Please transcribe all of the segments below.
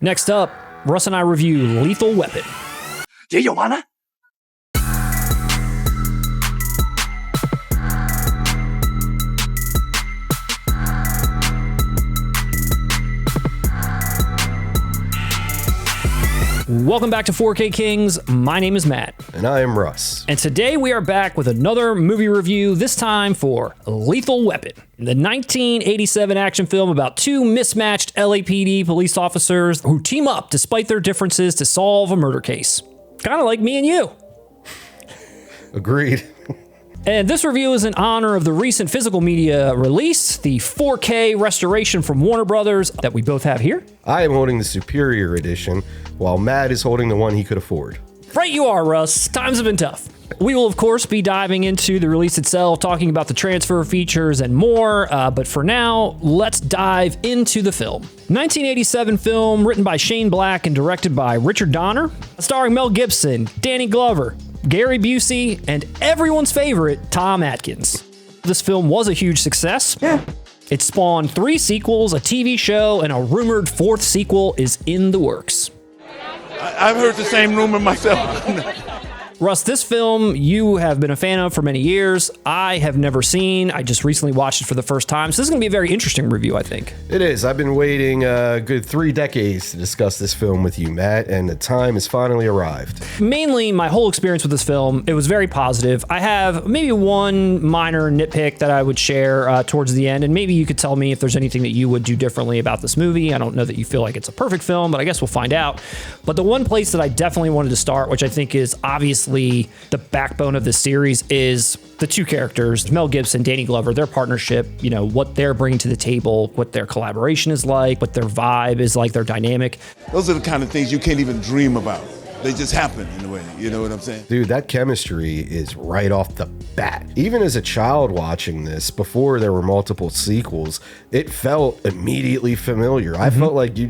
Next up, Russ and I review Lethal Weapon. 也有吗呢？ Welcome back to 4K Kings. My name is Matt. And I am Russ. And today we are back with another movie review, this time for Lethal Weapon, the 1987 action film about two mismatched LAPD police officers who team up despite their differences to solve a murder case. Kind of like me and you. Agreed. And this review is in honor of the recent physical media release, the 4K restoration from Warner Brothers that we both have here. I am holding the Superior Edition, while Matt is holding the one he could afford. Right you are, Russ. Times have been tough. We will, of course, be diving into the release itself, talking about the transfer features and more, but for now, let's dive into the film. 1987 film written by Shane Black and directed by Richard Donner, starring Mel Gibson, Danny Glover, Gary Busey, and everyone's favorite, Tom Atkins. This film was a huge success. Yeah. It spawned 3 sequels, a TV show, and a rumored 4th sequel is in the works. I've heard the same rumor myself. Russ, this film you have been a fan of for many years. I have never seen. I just recently watched it for the first time. So this is going to be a very interesting review, I think. It is. I've been waiting a good 3 decades to discuss this film with you, Matt, and the time has finally arrived. Mainly, my whole experience with this film, it was very positive. I have maybe one minor nitpick that I would share towards the end, and maybe you could tell me if there's anything that you would do differently about this movie. I don't know that you feel like it's a perfect film, but I guess we'll find out. But the one place that I definitely wanted to start, which I think is obviously the backbone of this series, is the two characters, Mel Gibson, Danny Glover, their partnership, you know, what they're bringing to the table, what their collaboration is like, what their vibe is like, their dynamic. Those are the kind of things you can't even dream about. They just happen in a way, you know what I'm saying? Dude, that chemistry is right off the bat. Even as a child watching this, before there were multiple sequels, it felt immediately familiar. I felt like you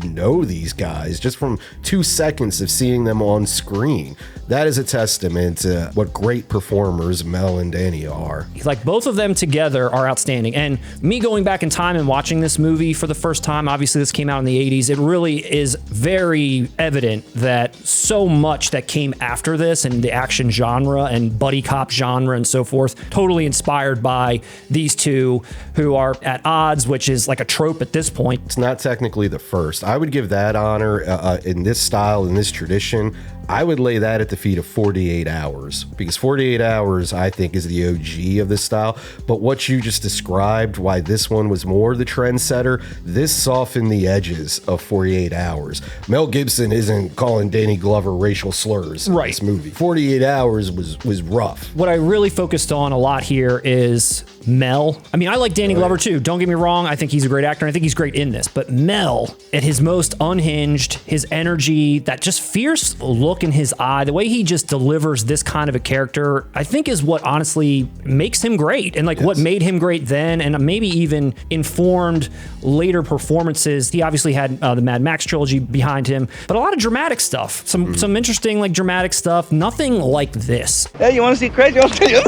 know these guys just from 2 seconds of seeing them on screen. That is a testament to what great performers Mel and Danny are. Like, both of them together are outstanding. And me going back in time and watching this movie for the first time, obviously this came out in the 80s, it really is very evident that so much that came after this and the action genre and buddy cop genre and so forth, totally inspired by these two who are at odds, which is like a trope at this point. It's not technically the first. I would give that honor in this style, in this tradition. I would lay that at the feet of 48 Hours, because 48 Hours, I think, is the OG of this style. But what you just described, why this one was more the trendsetter, this softened the edges of 48 Hours. Mel Gibson isn't calling Danny Glover racial slurs in this movie. 48 Hours was rough. What I really focused on a lot here is Mel. I mean, I like Danny Glover too. Don't get me wrong. I think he's a great actor. And I think he's great in this. But Mel, at his most unhinged, his energy, that just fierce look in his eye, the way he just delivers this kind of a character, I think is what honestly makes him great, and like what made him great then, and maybe even informed later performances. He obviously had the Mad Max trilogy behind him, but a lot of dramatic stuff, some interesting like dramatic stuff. Nothing like this. Hey, you want to see crazy? I'll tell you.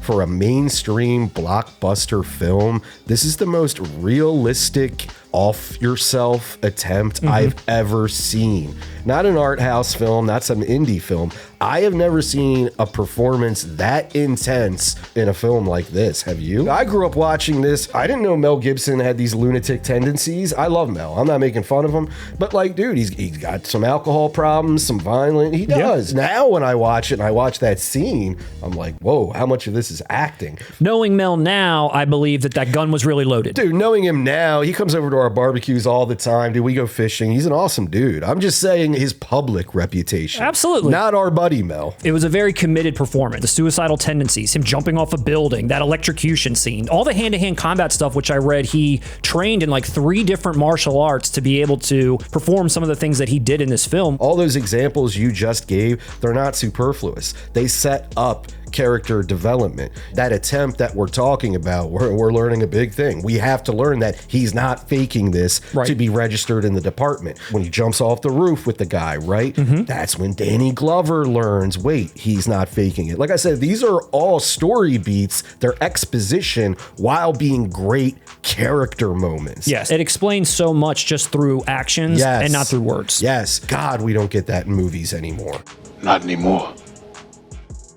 For a mainstream blockbuster film, this is the most realistic off-yourself attempt I've ever seen. Not an art house film, not some indie film. I have never seen a performance that intense in a film like this. Have you? I grew up watching this. I didn't know Mel Gibson had these lunatic tendencies. I love Mel. I'm not making fun of him. But like, dude, he's got some alcohol problems, some violent. He does. Yeah. Now when I watch it and I watch that scene, I'm like, whoa, how much of this is acting? Knowing Mel now, I believe that gun was really loaded. Dude, knowing him now, he comes over to our barbecues all the time. Dude, we go fishing. He's an awesome dude. I'm just saying his public reputation. Absolutely. Not our buddy Mel. It was a very committed performance. The suicidal tendencies, him jumping off a building, that electrocution scene, all the hand-to-hand combat stuff, which I read he trained in like 3 different martial arts to be able to perform some of the things that he did in this film. All those examples you just gave, they're not superfluous. They set up character development. That attempt that we're talking about, we're learning a big thing. We have to learn that he's not faking this to be registered in the department. When he jumps off the roof with the guy, right? That's when Danny Glover learns, wait, he's not faking it. Like I said, these are all story beats. They're exposition while being great character moments. Yes, it explains so much just through actions and not through words. Yes, God, we don't get that in movies anymore. Not anymore.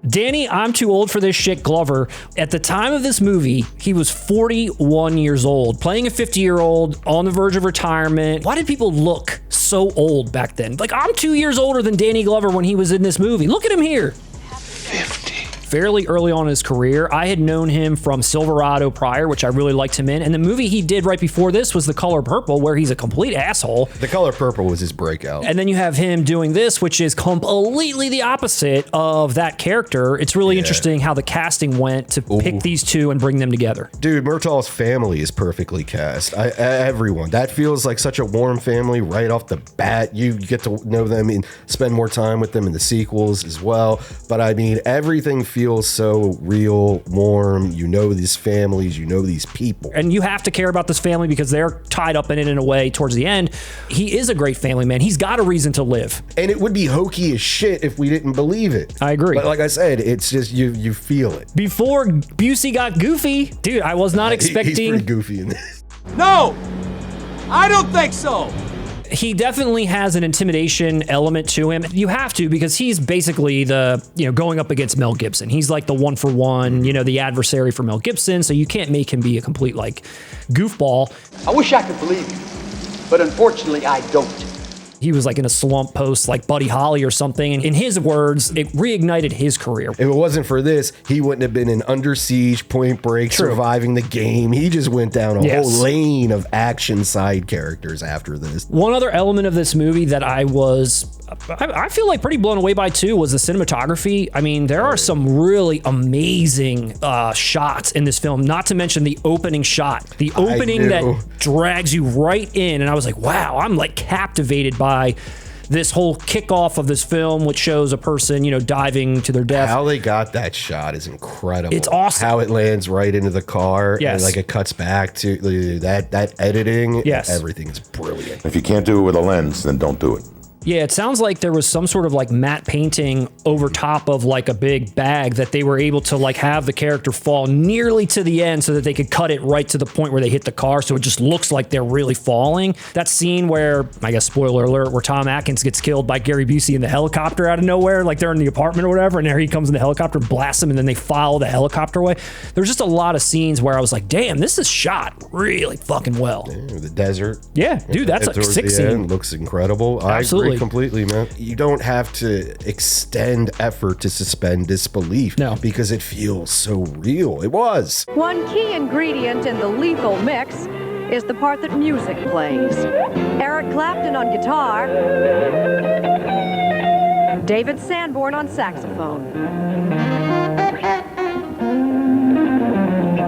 Danny, I'm too old for this shit Glover. At the time of this movie, he was 41 years old, playing a 50-year-old on the verge of retirement. Why did people look so old back then? Like, I'm 2 years older than Danny Glover when he was in this movie. Look at him here. 50. Fairly early on in his career. I had known him from Silverado prior, which I really liked him in. And the movie he did right before this was The Color Purple, where he's a complete asshole. The Color Purple was his breakout. And then you have him doing this, which is completely the opposite of that character. It's really interesting how the casting went to pick these two and bring them together. Dude, Murtaugh's family is perfectly cast. Everyone. That feels like such a warm family right off the bat. You get to know them and spend more time with them in the sequels as well. But I mean, everything feels so real, warm. You know these families, you know these people. And you have to care about this family because they're tied up in it in a way towards the end. He is a great family man. He's got a reason to live. And it would be hokey as shit if we didn't believe it. I agree. But like I said, it's just you feel it. Before Busey got goofy, dude, I was not expecting... He's pretty goofy in this. No, I don't think so. He definitely has an intimidation element to him. You have to, because he's basically the, going up against Mel Gibson. He's like the one for one, the adversary for Mel Gibson. So you can't make him be a complete goofball. I wish I could believe you, but unfortunately I don't. He was like in a slump post like Buddy Holly or something. And in his words, it reignited his career. If it wasn't for this, he wouldn't have been in Under Siege, Point Break, surviving the game. He just went down a whole lane of action side characters after this. One other element of this movie that I feel like pretty blown away by too was the cinematography. I mean, there are some really amazing shots in this film, not to mention the opening shot. The opening that drags you right in. And I was like, wow, I'm like captivated by this whole kickoff of this film, which shows a person, diving to their death. How they got that shot is incredible. It's awesome. How it lands right into the car. Yes. And it cuts back to that editing. Yes. Everything is brilliant. If you can't do it with a lens, then don't do it. Yeah, it sounds like there was some sort of matte painting over top of a big bag that they were able to have the character fall nearly to the end so that they could cut it right to the point where they hit the car, so it just looks like they're really falling. That scene where, I guess spoiler alert, where Tom Atkins gets killed by Gary Busey in the helicopter out of nowhere, they're in the apartment or whatever, and there he comes in the helicopter, blasts him, and then they follow the helicopter away. There's just a lot of scenes where I was like, damn, this is shot really fucking well. Yeah, the desert. Yeah, dude, that's a sick scene. Looks incredible. Absolutely. I agree completely, man. You don't have to extend effort to suspend disbelief. No. Because it feels so real. It was. One key ingredient in the lethal mix is the part that music plays. Eric Clapton on guitar, David Sanborn on saxophone.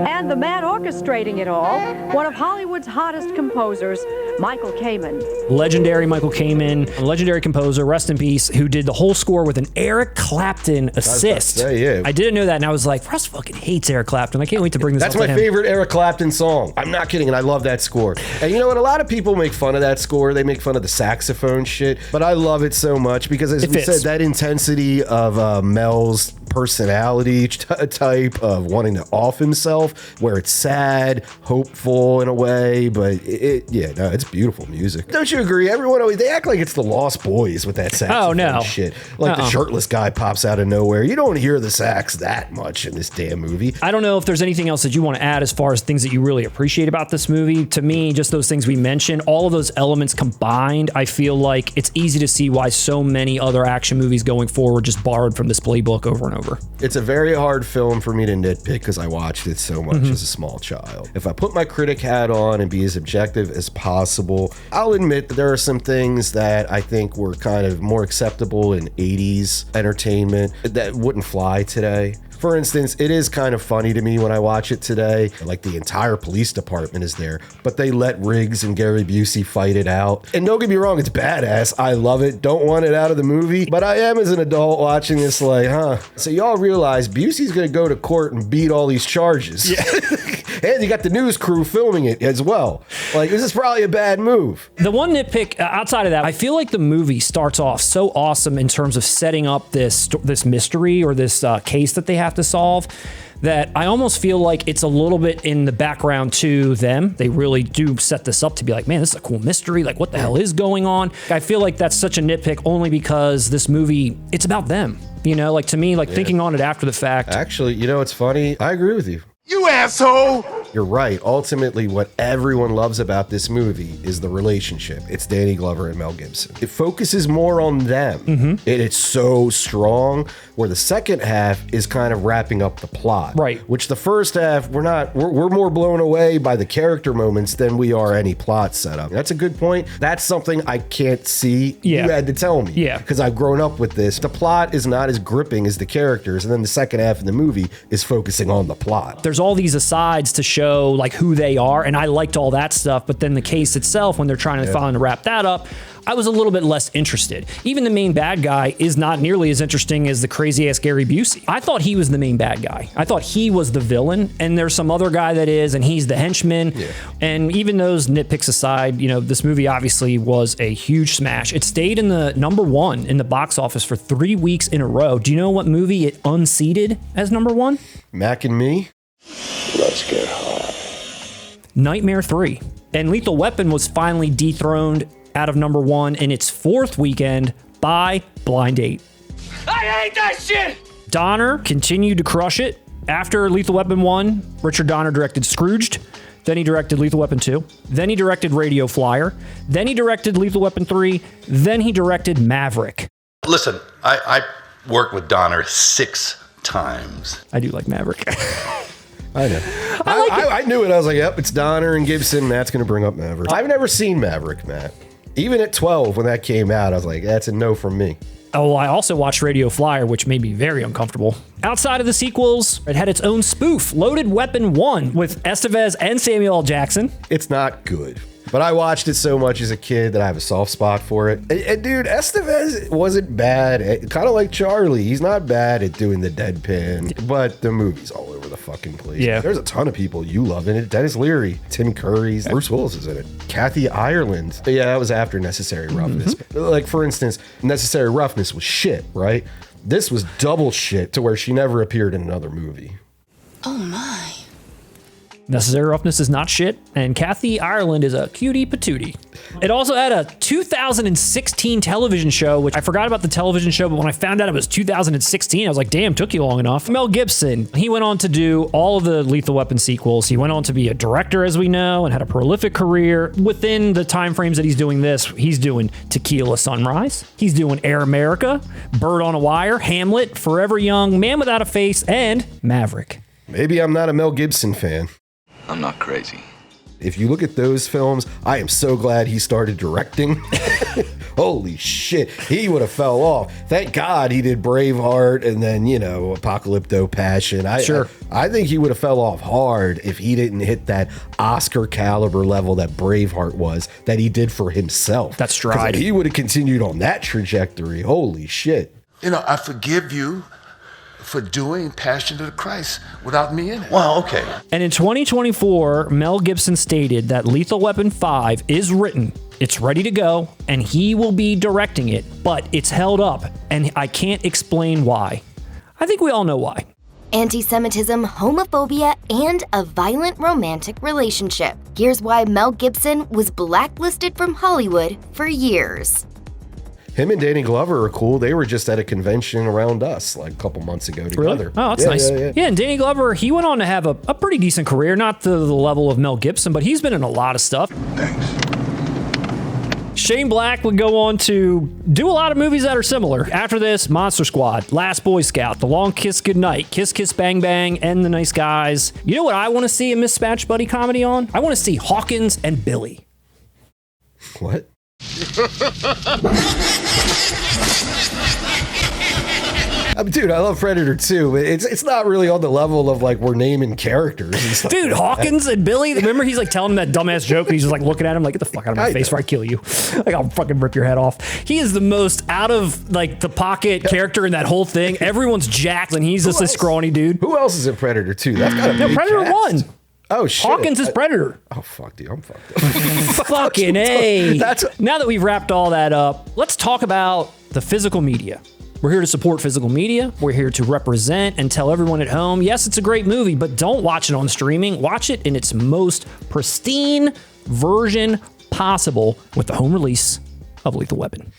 And the man orchestrating it all, one of Hollywood's hottest composers, Michael Kamen. Legendary Michael Kamen, a legendary composer, rest in peace, who did the whole score with an Eric Clapton assist. I didn't know that, and I was like, Russ fucking hates Eric Clapton. I can't wait to bring this up to him. That's my favorite Eric Clapton song. I'm not kidding, and I love that score. And you know what? A lot of people make fun of that score. They make fun of the saxophone shit, but I love it so much because, as we said, that intensity of Mel's personality type of wanting to off himself, where it's sad, hopeful in a way, but it's beautiful music. Don't you agree? Everyone always, they act like it's the Lost Boys with that saxophone shit. The shirtless guy pops out of nowhere. You don't hear the sax that much in this damn movie. I don't know if there's anything else that you want to add as far as things that you really appreciate about this movie. To me, just those things we mentioned, all of those elements combined, I feel like it's easy to see why so many other action movies going forward just borrowed from this playbook over and over. It's a very hard film for me to nitpick because I watched it so much as a small child. If I put my critic hat on and be as objective as possible, I'll admit that there are some things that I think were kind of more acceptable in 80s entertainment that wouldn't fly today. For instance, it is kind of funny to me when I watch it today. Like the entire police department is there, but they let Riggs and Gary Busey fight it out. And don't get me wrong, it's badass. I love it. Don't want it out of the movie. But I am as an adult watching this like, So y'all realize Busey's going to go to court and beat all these charges. Yeah. And you got the news crew filming it as well. Like, this is probably a bad move. The one nitpick outside of that, I feel like the movie starts off so awesome in terms of setting up this mystery or this case that they have to solve, that I almost feel like it's a little bit in the background to them. They really do set this up to be like, man, this is a cool mystery. Like, what the hell is going on? I feel like that's such a nitpick only because this movie, it's about them. You know, like to me, like thinking on it after the fact. Actually, you know, it's funny. I agree with you. You asshole! You're right. Ultimately, what everyone loves about this movie is the relationship. It's Danny Glover and Mel Gibson. It focuses more on them. And it's so strong, where the second half is kind of wrapping up the plot. Right. Which the first half, we're more blown away by the character moments than we are any plot setup. That's a good point. That's something I can't see. Yeah. You had to tell me. Yeah. Because I've grown up with this. The plot is not as gripping as the characters, and then the second half of the movie is focusing on the plot. There's all these asides to show like who they are, and I liked all that stuff, but then the case itself, when they're trying to finally wrap that up, I was a little bit less interested. Even the main bad guy is not nearly as interesting as the crazy ass Gary Busey. I thought he was the main bad guy. I thought he was the villain, and there's some other guy that is, and he's the henchman. Yeah. And even those nitpicks aside, you know, this movie obviously was a huge smash. It stayed in the #1 in the box office for 3 weeks in a row. Do you know what movie it unseated as #1? Mac and Me? Let's get high. Nightmare 3. And Lethal Weapon was finally dethroned out of #1 in its 4th weekend by Blind Date. I hate that shit! Donner continued to crush it. After Lethal Weapon 1, Richard Donner directed Scrooged. Then he directed Lethal Weapon 2. Then he directed Radio Flyer. Then he directed Lethal Weapon 3. Then he directed Maverick. Listen, I worked with Donner 6 times. I do like Maverick. I know. I knew it. I was like, yep, it's Donner and Gibson. Matt's going to bring up Maverick. I've never seen Maverick, Matt. Even at 12, when that came out, I was like, that's a no from me. Oh, I also watched Radio Flyer, which made me very uncomfortable. Outside of the sequels, it had its own spoof, Loaded Weapon 1, with Estevez and Samuel L. Jackson. It's not good. But I watched it so much as a kid that I have a soft spot for it. And dude, Estevez wasn't bad. Kind of like Charlie. He's not bad at doing the deadpan, but the movie's all over the fucking place. Yeah. There's a ton of people you love in it. Dennis Leary, Tim Curry, Bruce Willis is in it. Kathy Ireland. But yeah, that was after Necessary Roughness. Like, for instance, Necessary Roughness was shit, right? This was double shit to where she never appeared in another movie. Oh my. Necessary Roughness is not shit, and Kathy Ireland is a cutie patootie. It also had a 2016 television show, which I forgot about the television show, but when I found out it was 2016, I was like, damn, took you long enough. Mel Gibson, he went on to do all of the Lethal Weapon sequels. He went on to be a director, as we know, and had a prolific career. Within the time frames that he's doing this, he's doing Tequila Sunrise, he's doing Air America, Bird on a Wire, Hamlet, Forever Young, Man Without a Face, and Maverick. Maybe I'm not a Mel Gibson fan. I'm not crazy. If you look at those films, I am so glad he started directing. Holy shit, he would have fell off. Thank God he did Braveheart and then, you know, Apocalypto Passion. I think he would have fell off hard if he didn't hit that Oscar caliber level that Braveheart was, that he did for himself. That's stride. He would have continued on that trajectory. Holy shit. You know, I forgive you for doing Passion of the Christ without me in it. Well, okay. And in 2024, Mel Gibson stated that Lethal Weapon 5 is written, it's ready to go, and he will be directing it, but it's held up, and I can't explain why. I think we all know why. Anti-Semitism, homophobia, and a violent romantic relationship. Here's why Mel Gibson was blacklisted from Hollywood for years. Him and Danny Glover are cool. They were just at a convention around us like a couple months ago together. Really? Oh, that's nice. Yeah, and Danny Glover, he went on to have a pretty decent career, not to the level of Mel Gibson, but he's been in a lot of stuff. Thanks. Shane Black would go on to do a lot of movies that are similar. After this, Monster Squad, Last Boy Scout, The Long Kiss Goodnight, Kiss Kiss Bang Bang, and The Nice Guys. You know what I want to see a mismatched buddy comedy on? I want to see Hawkins and Billy. What? Dude, I love Predator 2. But it's not really on the level of like we're naming characters and stuff. Dude, like Hawkins and Billy, remember he's like telling him that dumbass joke and he's just like looking at him like, get the fuck out of my face before I kill you. Like, I'll fucking rip your head off. He is the most out of like the pocket character in that whole thing. Everyone's jacked and he's just a scrawny dude. Who else is in Predator 2? That's got to be Predator 1. Oh, shit. Hawkins is Predator. Oh, fuck, dude. I'm fucked up. Fucking A. Now that we've wrapped all that up, let's talk about the physical media. We're here to support physical media. We're here to represent and tell everyone at home, yes, it's a great movie, but don't watch it on streaming. Watch it in its most pristine version possible with the home release of Lethal Weapon.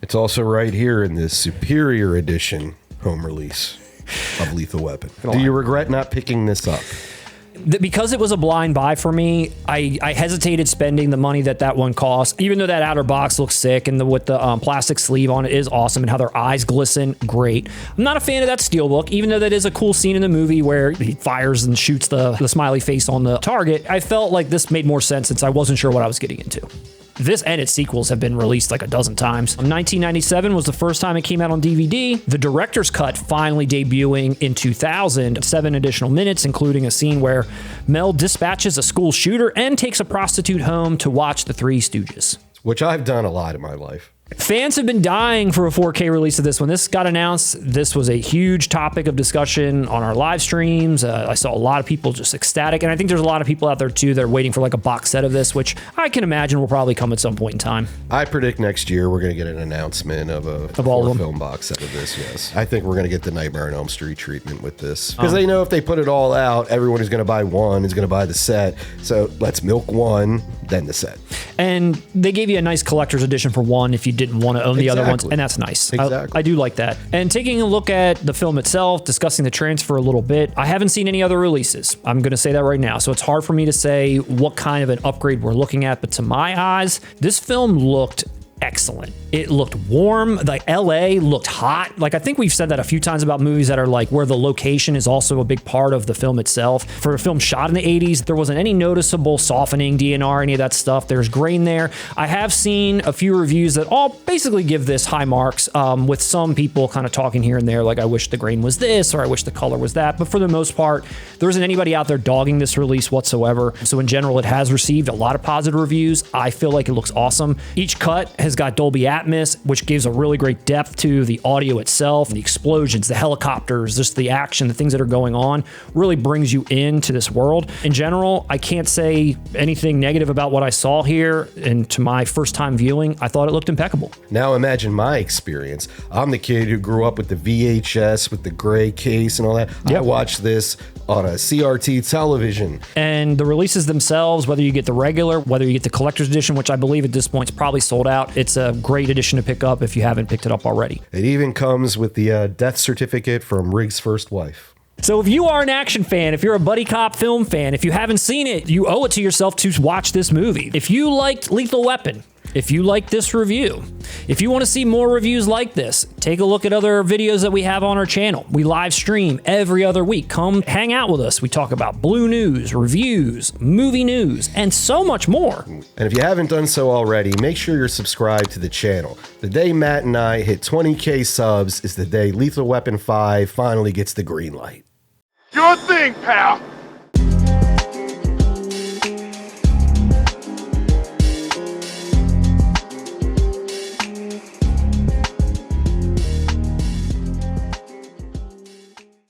It's also right here in this superior edition home release of Lethal Weapon. Do you regret not picking this up? Because it was a blind buy for me, I hesitated spending the money that one cost, even though that outer box looks sick and with the plastic sleeve on it is awesome and how their eyes glisten, great. I'm not a fan of that steelbook, even though that is a cool scene in the movie where he fires and shoots the smiley face on the target. I felt like this made more sense since I wasn't sure what I was getting into. This and its sequels have been released like a dozen times. 1997 was the first time it came out on DVD. The director's cut finally debuting in 2000. 7 additional minutes, including a scene where Mel dispatches a school shooter and takes a prostitute home to watch The Three Stooges. Which I've done a lot in my life. Fans have been dying for a 4K release of this. When this got announced, this was a huge topic of discussion on our live streams. I saw a lot of people just ecstatic, and I think there's a lot of people out there too that are waiting for like a box set of this, which I can imagine will probably come at some point in time. I predict next year we're going to get an announcement of a film box set of this, yes. I think we're going to get the Nightmare on Elm Street treatment with this. Because they know if they put it all out, everyone who's going to buy one is going to buy the set. So let's milk one, then the set. And they gave you a nice collector's edition for one if you didn't want to own the other ones, and that's nice. Exactly. I do like that. And taking a look at the film itself, discussing the transfer a little bit, I haven't seen any other releases. I'm going to say that right now. So it's hard for me to say what kind of an upgrade we're looking at, but to my eyes, this film looked excellent. It looked warm. Like LA looked hot. Like I think we've said that a few times about movies that are like where the location is also a big part of the film itself. For a film shot in the 80s, there wasn't any noticeable softening, DNR, any of that stuff. There's grain there. I have seen a few reviews that all basically give this high marks, with some people kind of talking here and there like I wish the grain was this or I wish the color was that. But for the most part, there isn't anybody out there dogging this release whatsoever. So in general, it has received a lot of positive reviews. I feel like it looks awesome. Each cut has got Dolby Atmos, which gives a really great depth to the audio itself, the explosions, the helicopters, just the action, the things that are going on, really brings you into this world. In general, I can't say anything negative about what I saw here, and to my first time viewing, I thought it looked impeccable. Now imagine my experience. I'm the kid who grew up with the VHS, with the gray case and all that. Yep. I watched this on a CRT television. And the releases themselves, whether you get the regular, whether you get the collector's edition, which I believe at this point is probably sold out, it's a great edition to pick up if you haven't picked it up already. It even comes with the death certificate from Riggs' first wife. So if you are an action fan, if you're a buddy cop film fan, if you haven't seen it, you owe it to yourself to watch this movie. If you liked Lethal Weapon, if you like this review, if you want to see more reviews like this, take a look at other videos that we have on our channel. We live stream every other week. Come hang out with us. We talk about Blue news, reviews, movie news, and so much more. And if you haven't done so already, make sure you're subscribed to the channel. The day Matt and I hit 20K subs is the day Lethal Weapon 5 finally gets the green light. Your thing, pal.